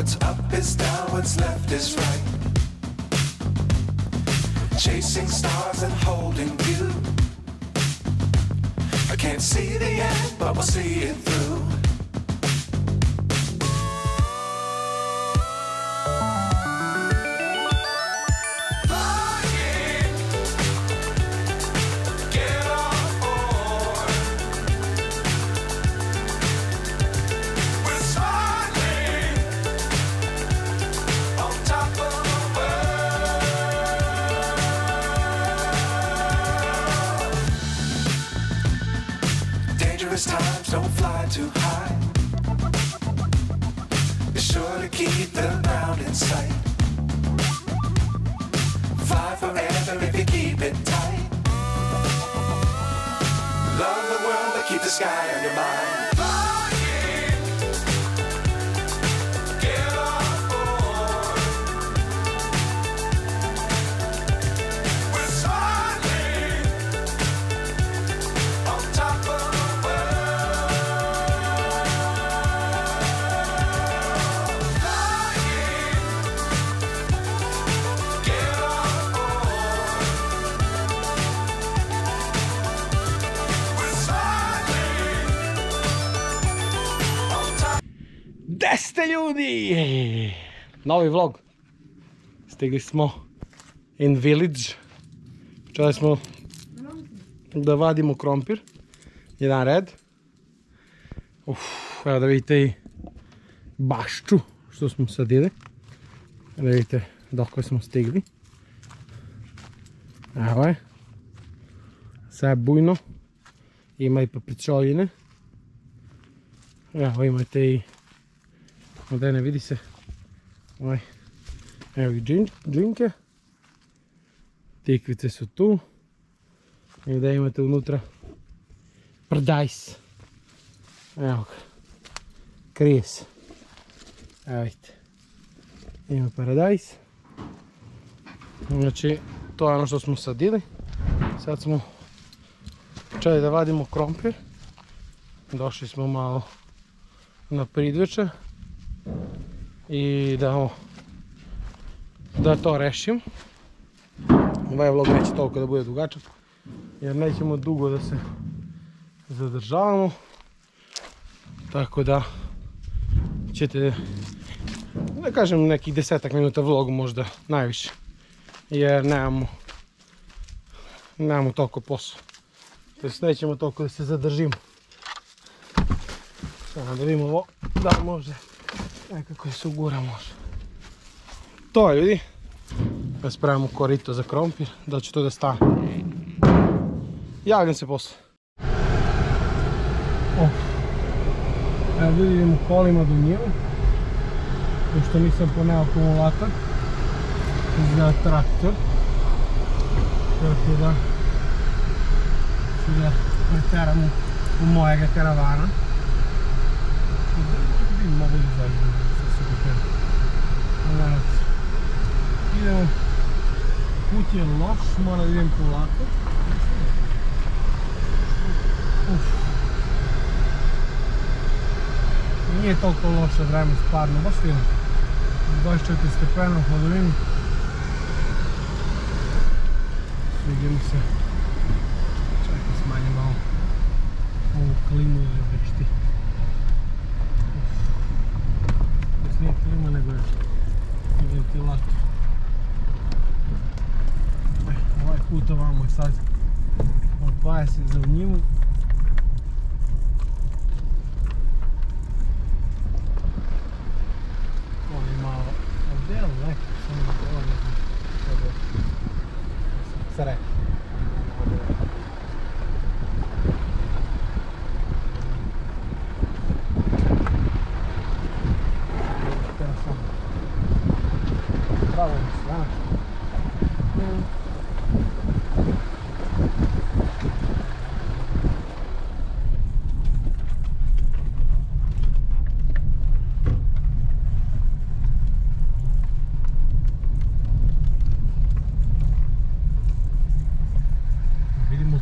What's up is down, what's left is right. Chasing stars and holding you. I can't see the end, but we'll see it through. Times don't fly too high. Be sure to keep the ground in sight. Fly forever if you keep it tight. Love the world but keep the sky on your mind. Gde ste ljudi? Novi vlog. Stigli smo in village. Počeli smo da vadimo krompir. Jedan red. Evo da vidite i bašču što smo sadili. Da vidite dok smo stigli. Evo je. Sve je bujno. Ima i papričoljine. Evo imate i ovdje ne vidi se. Evo i džinke. Tikvice su tu. I ovdje imate unutra paradajz. Evo ga. Krije se. Evo vidite. Ima paradajz. Znači to je ono što smo sadili. Sad smo počeli da vadimo krompir. Došli smo malo na pridveče. I da to rešim. Ovaj vlog neće toliko da bude dugačak, jer nećemo dugo da se zadržavamo. Tako da ćete, da kažem, nekih 10 minuta vlogu, možda najviše. Jer nemamo toliko posla. To jest nećemo toliko da se zadržimo. Samo da vidimo ovo, da može nekako se ugura može. To je ljudi. Da spravimo korito za krompir, da će to da stane. Javljam se posle. Evo vidim u kolima do njivu. Pošto nisam poneo akumulator za traktor. Tako da ću da preteram u mojega karavana. Mogu da zađem sa super. Idemo. Put je loš, moram da idem polako. Nije toliko loše vreme, stvarno, baš fino. 24 stepena, hladovini. Sviđa mi se. Čekaj, smanjim malo ovu klimu ili već ti. Nije klima, nego je ventilator. Ovaj put ovamo je sad od 20 za njivu. Ovo je malo ovdje, ali neko samo da prolazim. Se rekao.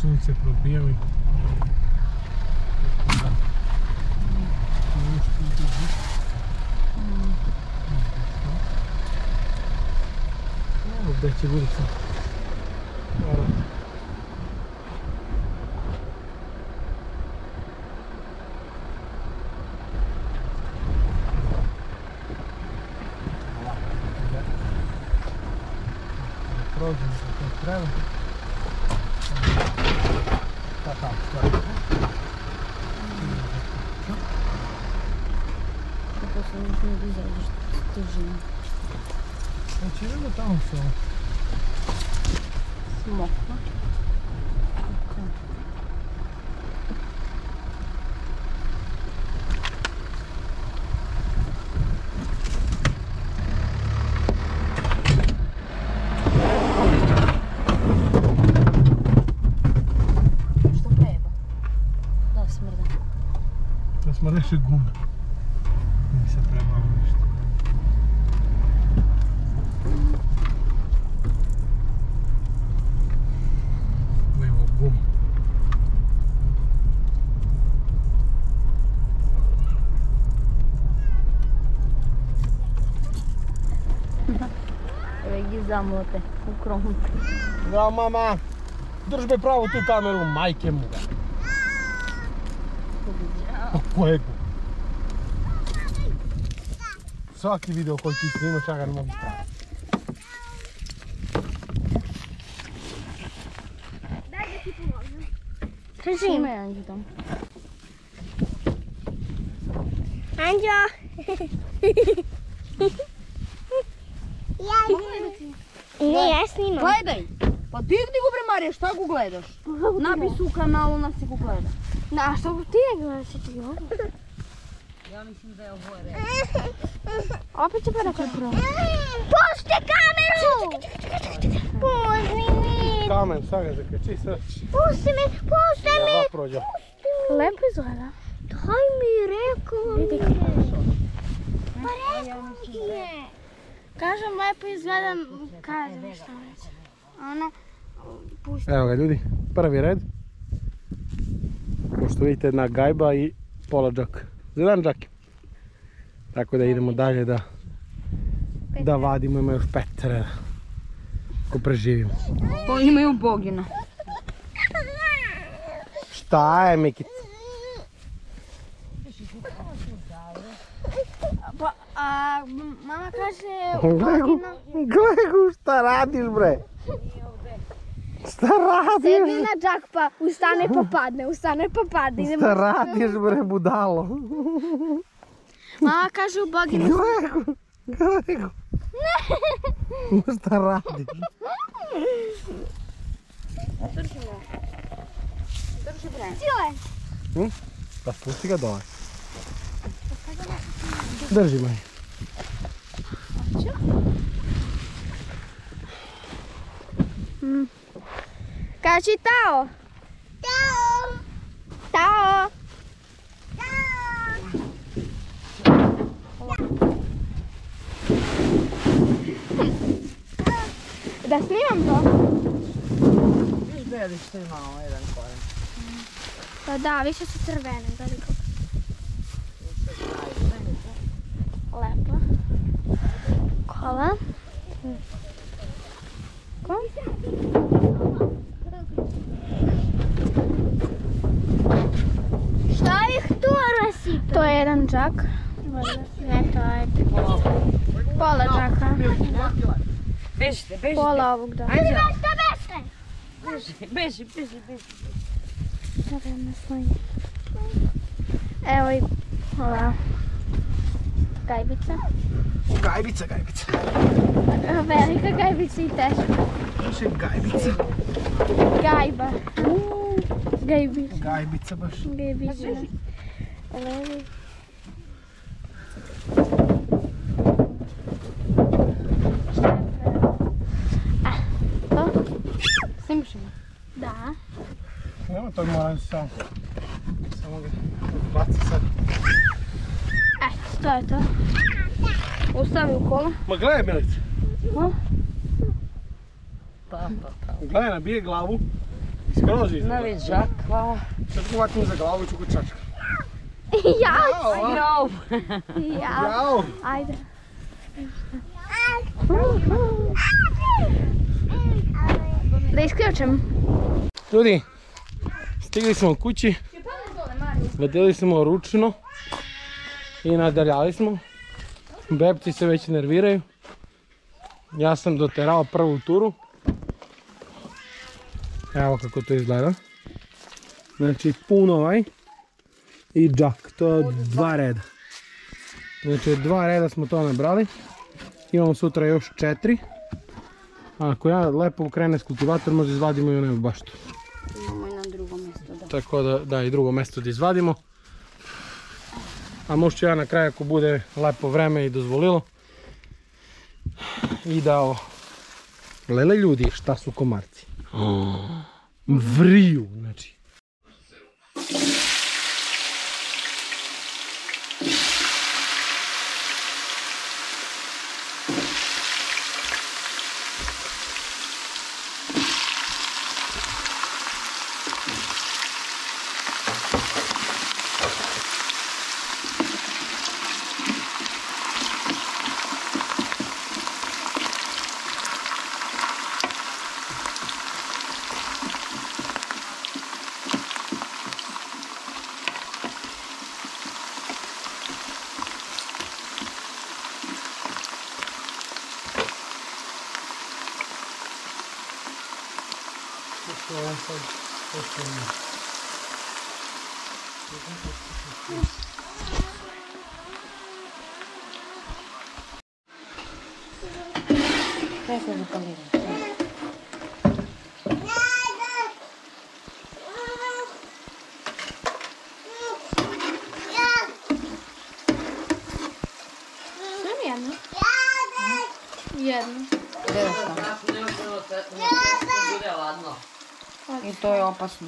Sunce probijaju. će gudica. Prođemo kako treba. Tako, stvari. Kako se ne izađeš težinu. Znači idemo tamo se ovo. Smokva. Što treba? Da, smrda. Da smo reši gume. Mi se prebalo ništa. Evo guma. Evo gi zamlote u kromu. Da, mama, drž me pravo tu kameru, majke mu ga. Kojeg? Svaki video koji ti snimaš, ja ga ne mogu praviti. Daj da ti pomognem. Kaži ima Anđu tamo. Anđo! Ne, ja snimam. Gledaj! Pa digni go bre Marija, šta go gledaš? Napisu u kanalu, nas se go gleda. Da, što ti ne gledaš ti ovo? Ja mislim da je ovo red. Opet će prvo prvo. Pusti kameru! Pusti mi! Kamen, sad ga zakači, srči. Pusti mi! Pusti mi! Ja prođa. Lepo izgleda. Daj mi, rekao mi je. Pa rekao ti je. Kažem, lepo izgleda, kažem što reći. Ona, pusti. Evo ga ljudi, prvi red. Kao što vidite, jedna gajba i pola džaka. Za jedan džak. Tako da idemo dalje da vadimo, ima još 5 reda. Ko preživimo. Pa imaju bogina. Šta je, Mikica? Pa, mama kaže, bogina. Glegu, šta radiš bre? Šta Sedni radiš? na džak pa ustane pa padne, ustane pa padne. Idemo. Šta radiš bre, budalo? Mama kaže u bogina. Glegu, Glegu. Šta radiš? Drži bre. Sile. Pa spusti ga dole. Drži me. Kaži tao. Tao. Tao. Da snimam to? Gledaj što ima ovo jedan koren. Pa da, više su crvene, gledaj kako. Lepo. Kola. Ko? Šta ih tu rasipa? To je jedan džak. Ne, to je pola džaka. Bežite, bežite. Pola ovog džaka. Ajde. Beži. Beži, beži, beži. Dobro, naslonje. Evo i ova gajbica. Gajbica, gajbica. Velika gajbica i teška. Baš je gajbica. Gajba. Gajbica. Gajbica baš. Gajbica. Levi. To? Snimaš ima? Da. Nema tog, moram samo ga baci sad. Eto, to je to. Ostavi u kola. Ma gledaj, Milice. Pa. Gledaj, nabije glavu. Skroz iza. Novi džak, hvala. Sad ću hvatim za glavu i ću kod čačka. Ja. Jao. Ja. Jao. Ajde. Da isključim. Ljudi, stigli smo u kući. Vadili smo ručno. I nadaljali smo. Bebci se već nerviraju. Ja sam doterao prvu turu. Evo kako to izgleda. Znači pun ovaj i džak, to je 2 reda. Znači 2 reda smo to nabrali. Imamo sutra još 4. Ako ja lepo ukrene s kultivator, možda izvadimo i onaj baštu. Imamo i na drugo mjesto, da. Tako da i drugo mjesto da izvadimo. A možda ću ja na kraju ako bude lepo vreme i dozvolilo. I dao. Lele ljudi, šta su komarci? Vriju, znači. Kaj se zapalira? Jedno. Jedno. I to je opasno.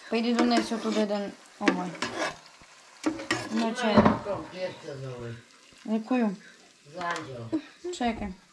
Pa idi donesi od tuda jedan ovaj. Znači, nekoju. Čekaj.